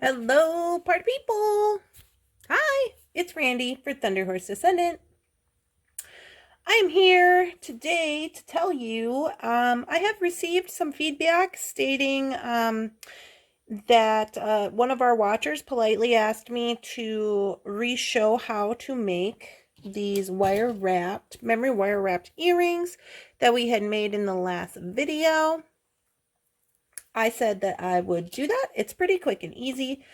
Hello, party people! Hi, it's Randee for Thunderhorse Descendant. I am here today to tell you I have received some feedback stating that one of our watchers politely asked me to re-show how to make these memory wire wrapped earrings that we had made in the last video. I said that I would do that. It's pretty quick and easy.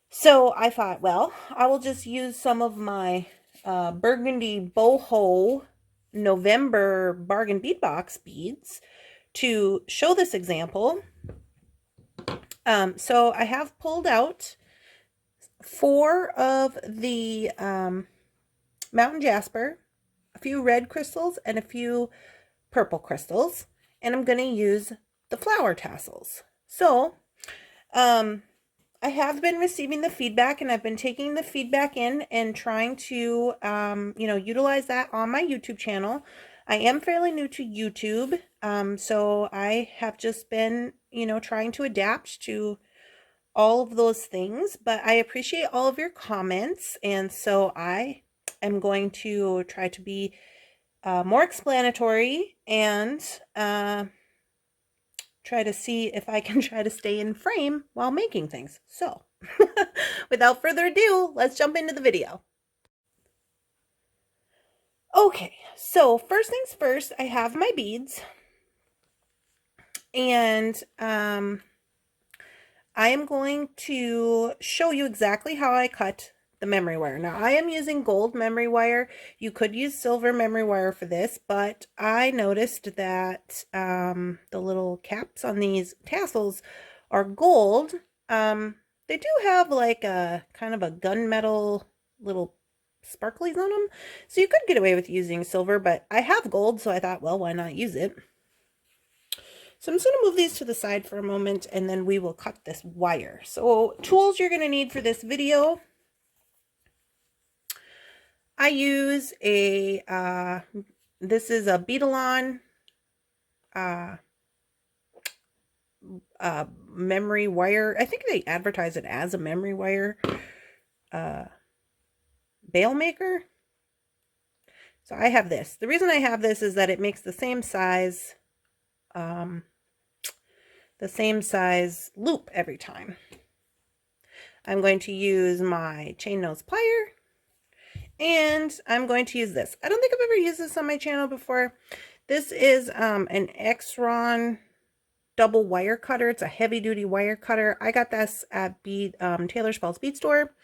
So I thought, well, I will just use some of my burgundy boho November bargain bead box beads to show this example. So I have pulled out 4 of the mountain jasper, a few red crystals, and a few purple crystals, and I'm going to use the flower tassels. So I have been receiving the feedback, and I've been taking the feedback in and trying to, utilize that on my YouTube channel. I am fairly new to YouTube, so I have just been, trying to adapt to all of those things, but I appreciate all of your comments, and so I am going to try to be more explanatory and try to see if I can try to stay in frame while making things. So, without further ado, let's jump into the video. Okay, so first things first, I have my beads, and I am going to show you exactly how I cut the memory wire. Now, I am using gold memory wire. You could use silver memory wire for this, but I noticed that the little caps on these tassels are gold. They do have like a kind of a gunmetal little sparklies on them, so you could get away with using silver, but I have gold, so I thought, well, why not use it? So I'm just going to move these to the side for a moment, and then we will cut this wire. So tools you're going to need for this video. I use this is a Beadalon memory wire. I think they advertise it as a memory wire bail maker. So I have this. The reason I have this is that it makes the same size loop every time. I'm going to use my chain nose plier, and I'm going to use this. I don't think I've ever used this on my channel before. This is an Xron double wire cutter. It's a heavy duty wire cutter. I got this at Taylor Spell's Bead Store,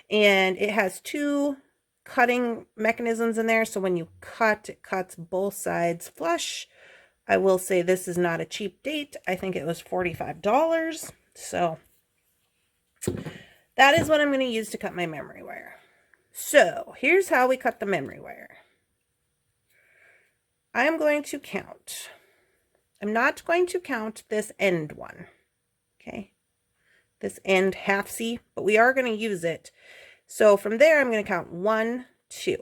and it has 2 cutting mechanisms in there. So when you cut, it cuts both sides flush. I will say this is not a cheap date. I think it was $45. So that is what I'm going to use to cut my memory wire. So here's how we cut the memory wire. I am going to count. I'm not going to count this end one. Okay. This end half C, but we are going to use it. So from there, I'm going to count 1, 2.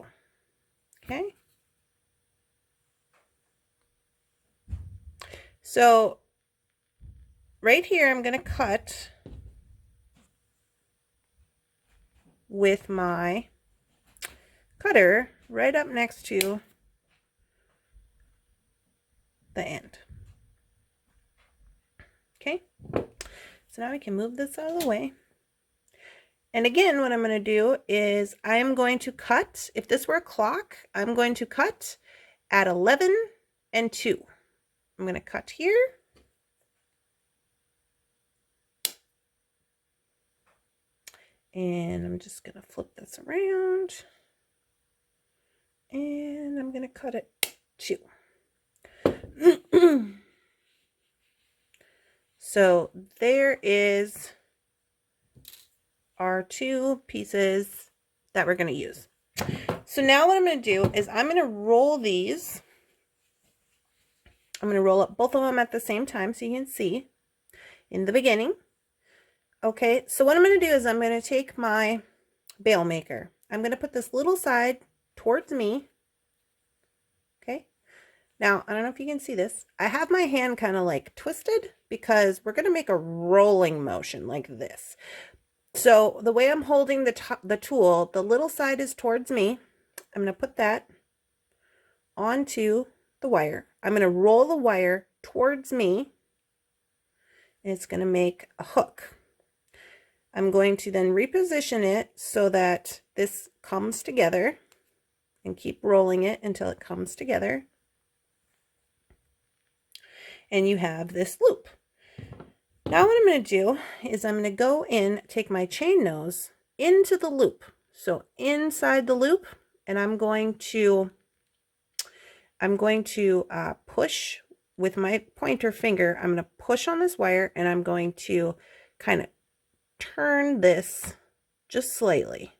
Okay. So right here, I'm going to cut with my cutter right up next to the end. Okay. So now we can move this out of the way. And again, what I'm going to do is I'm going to cut, if this were a clock, I'm going to cut at 11 and 2. I'm going to cut here. And I'm just going to flip this around. And I'm going to cut at 2. So there is our 2 pieces that we're going to use. So now what I'm going to do is I'm going to roll these. I'm going to roll up both of them at the same time so you can see in the beginning. Okay, so what I'm going to do is I'm going to take my bail maker. I'm going to put this little side towards me. Okay, now I don't know if you can see this. I have my hand kind of like twisted because we're going to make a rolling motion like this. So the way I'm holding the tool, the little side is towards me. I'm going to put that onto the wire. I'm going to roll the wire towards me, and it's going to make a hook. I'm going to then reposition it so that this comes together, and keep rolling it until it comes together. And you have this loop. Now what I'm going to do is I'm going to go in, take my chain nose into the loop. So inside the loop, and I'm going to push with my pointer finger. I'm going to push on this wire, and I'm going to kind of turn this just slightly.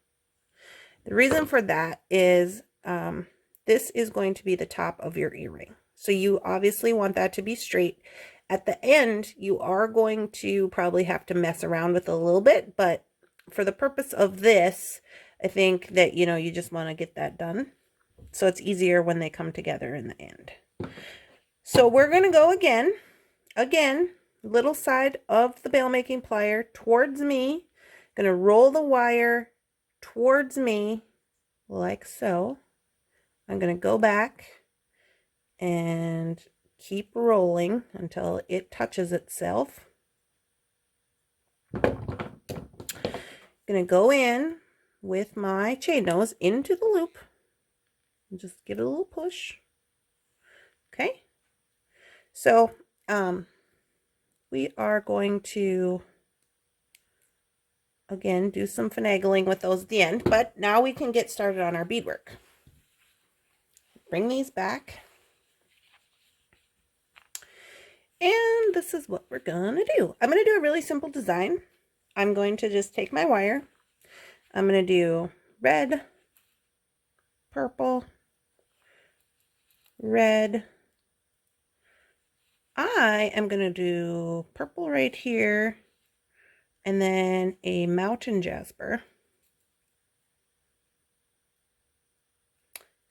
The reason for that is this is going to be the top of your earring. So you obviously want that to be straight. At the end, you are going to probably have to mess around with it a little bit, but for the purpose of this, I think that, you know, you just want to get that done. So it's easier when they come together in the end. So we're going to go again, little side of the bail making plier towards me. Going to roll the wire towards me like so. I'm going to go back and keep rolling until it touches itself. I'm going to go in with my chain nose into the loop and just give it a little push. Okay. So, we are going to, again, do some finagling with those at the end, but now we can get started on our beadwork. Bring these back. And this is what we're going to do. I'm going to do a really simple design. I'm going to just take my wire. I'm going to do red, purple, red. I am going to do purple right here, and then a mountain jasper.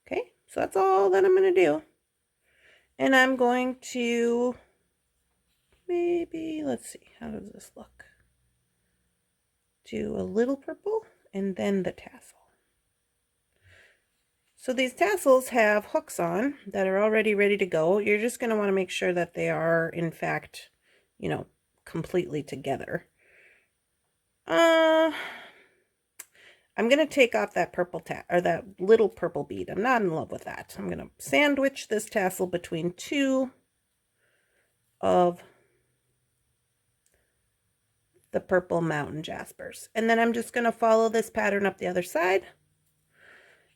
Okay, so that's all that I'm going to do. And I'm going to maybe, let's see, how does this look? Do a little purple and then the tassel. So these tassels have hooks on that are already ready to go. You're just going to want to make sure that they are, in fact, you know, completely together. I'm going to take off that purple that little purple bead. I'm not in love with that. I'm going to sandwich this tassel between two of the purple mountain jaspers. And then I'm just going to follow this pattern up the other side.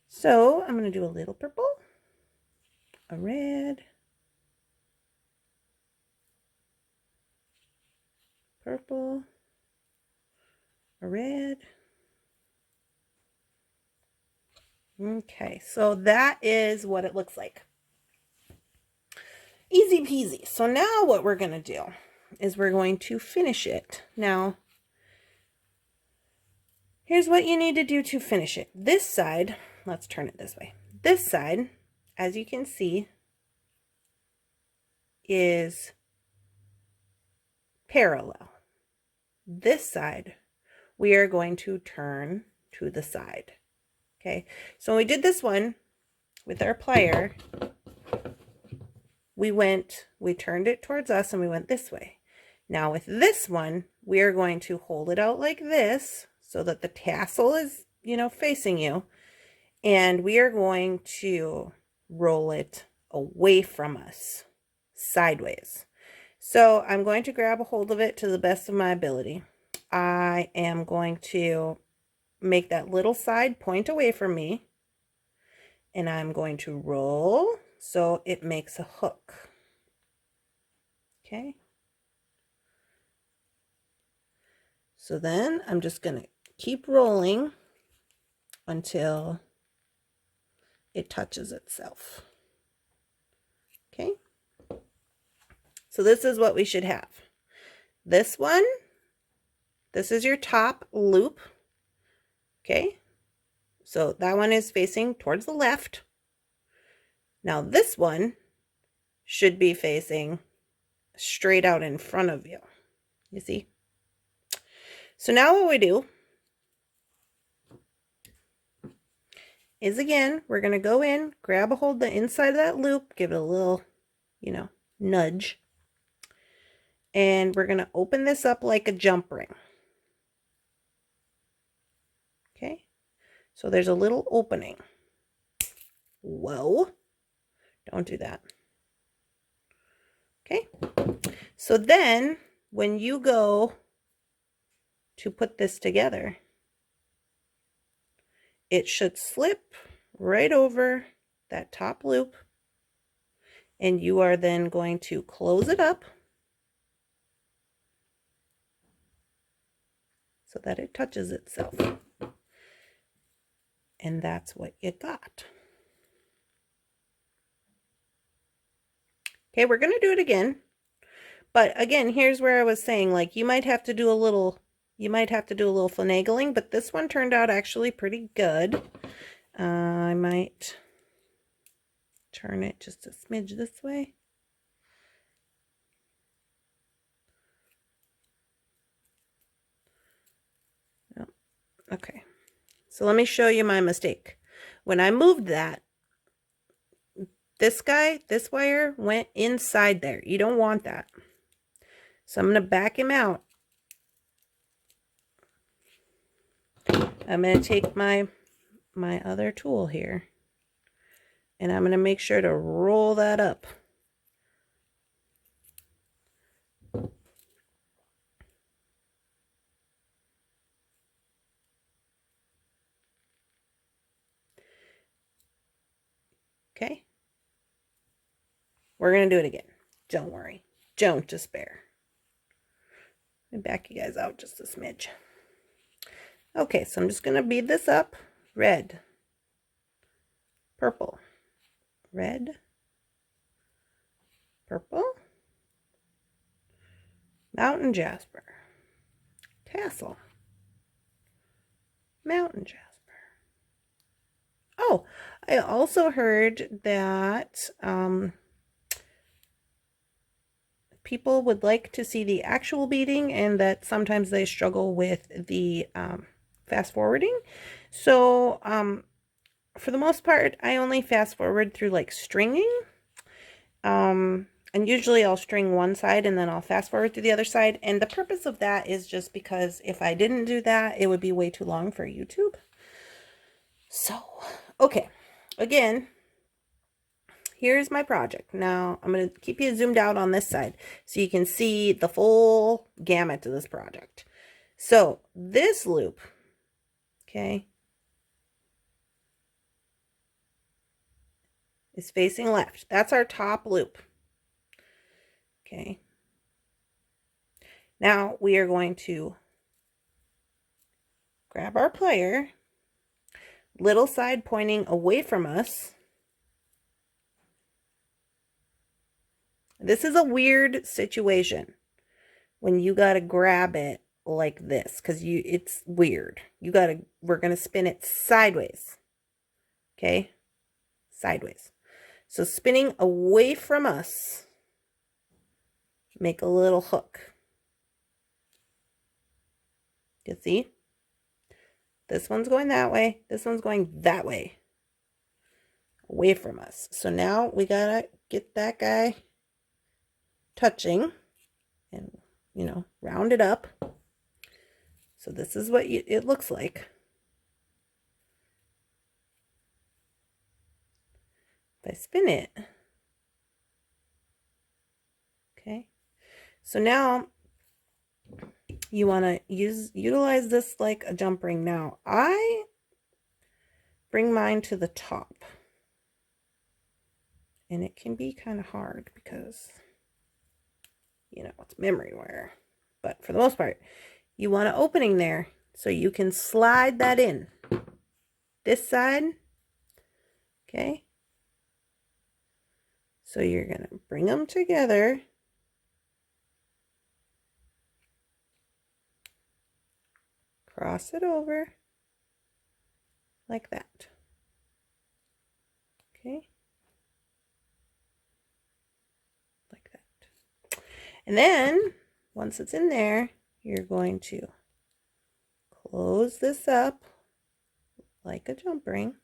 So I'm going to do a little purple, a red, purple, a red. Okay, so that is what it looks like. Easy peasy. So now what we're going to do is we're going to finish it. Now, here's what you need to do to finish it. This side, let's turn it this way. This side, as you can see, is parallel. This side, we are going to turn to the side. Okay, so when we did this one with our plier, we turned it towards us and we went this way. Now with this one, we are going to hold it out like this so that the tassel is, you know, facing you. And we are going to roll it away from us, sideways. So I'm going to grab a hold of it to the best of my ability. I am going to make that little side point away from me. And I'm going to roll so it makes a hook. Okay. So then I'm just going to keep rolling until it touches itself. Okay. So this is what we should have. This one, this is your top loop. Okay. So that one is facing towards the left. Now this one should be facing straight out in front of you. You see? So now what we do is, again, we're going to go in, grab a hold of the inside of that loop, give it a little, nudge. And we're going to open this up like a jump ring. Okay, so there's a little opening. Whoa, don't do that. Okay, so then when you go to put this together, it should slip right over that top loop, and you are then going to close it up so that it touches itself. And that's what you got. Okay, we're going to do it again. But again, here's where I was saying, like, you might have to do a little finagling, but this one turned out actually pretty good. I might turn it just a smidge this way. Oh, okay. So let me show you my mistake. When I moved that, this wire went inside there. You don't want that. So I'm going to back him out. I'm going to take my other tool here, and I'm going to make sure to roll that up. Okay. We're going to do it again. Don't worry. Don't despair. Let me back you guys out just a smidge. Okay, so I'm just going to bead this up. Red, purple, red, purple, mountain jasper, tassel, mountain jasper. Oh, I also heard that people would like to see the actual beading, and that sometimes they struggle with the fast forwarding. So for the most part, I only fast forward through like stringing. And usually I'll string one side and then I'll fast forward to the other side. And the purpose of that is just because if I didn't do that, it would be way too long for YouTube. So, okay. Again, here's my project. Now, I'm going to keep you zoomed out on this side so you can see the full gamut of this project. So, this loop, okay, is facing left. That's our top loop. Okay. Now, we are going to grab our plier, little side pointing away from us. This is a weird situation when you got to grab it like this, because it's weird. We're going to spin it sideways. Okay? Sideways. So spinning away from us, make a little hook. You see? This one's going that way. This one's going that way. Away from us. So now we got to get that guy touching and, round it up. So this is what it looks like. If I spin it. Okay. So now you want to utilize this like a jump ring. Now I bring mine to the top, and it can be kind of hard because it's memory wire, but for the most part you want an opening there so you can slide that in this side. Okay, so you're gonna bring them together, cross it over like that. Okay, like that. And then once it's in there, you're going to close this up like a jump ring.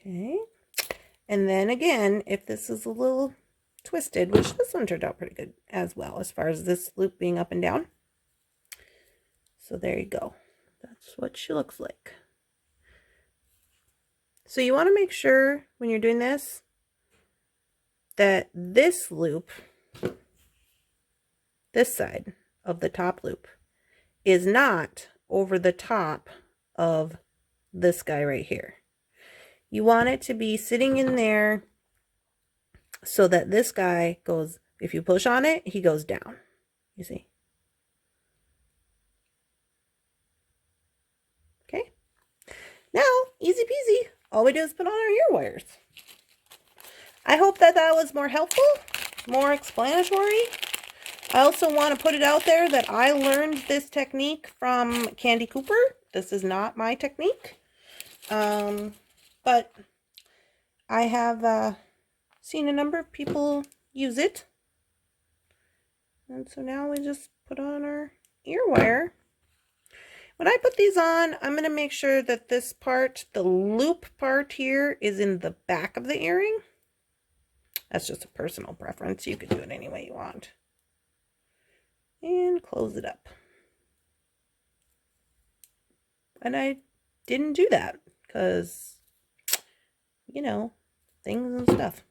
Okay. And then again, if this is a little twisted, which this one turned out pretty good as well, as far as this loop being up and down. So there you go. That's what she looks like. So you want to make sure when you're doing this that this loop, this side of the top loop, is not over the top of this guy right here. You want it to be sitting in there so that this guy goes, if you push on it, he goes down. You see? Okay. Now, easy peasy. All we do is put on our ear wires. I hope that that was more helpful, more explanatory. I also want to put it out there that I learned this technique from Candy Cooper. This is not my technique. But I have seen a number of people use it. And so now we just put on our ear wire. When I put these on, I'm going to make sure that this part, the loop part here, is in the back of the earring. That's just a personal preference. You could do it any way you want. And close it up. And I didn't do that because, you know, things and stuff.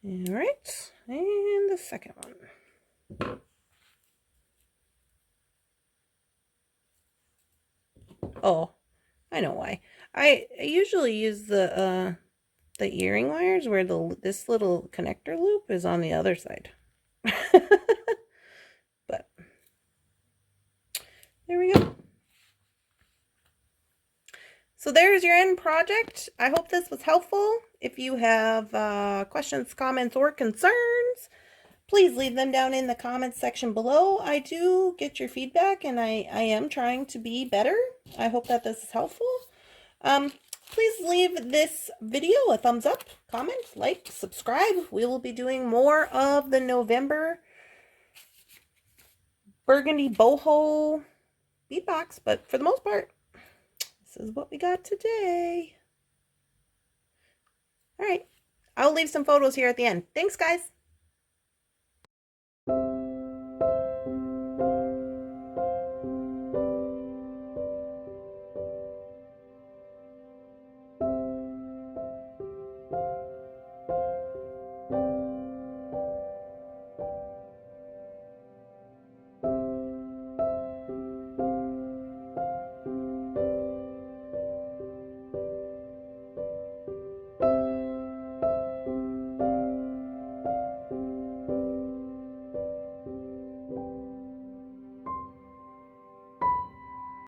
All right, and the second one. Oh, I know why. I usually use the earring wires where this little connector loop is on the other side. But there we go. So there's your end project. I hope this was helpful. If you have questions, comments, or concerns, please leave them down in the comments section below. I do get your feedback, and I am trying to be better. I hope that this is helpful. Please leave this video a thumbs up, comment, like, subscribe. We will be doing more of the November burgundy boho bead box, but for the most part, this is what we got today. All right, I'll leave some photos here at the end. Thanks, guys.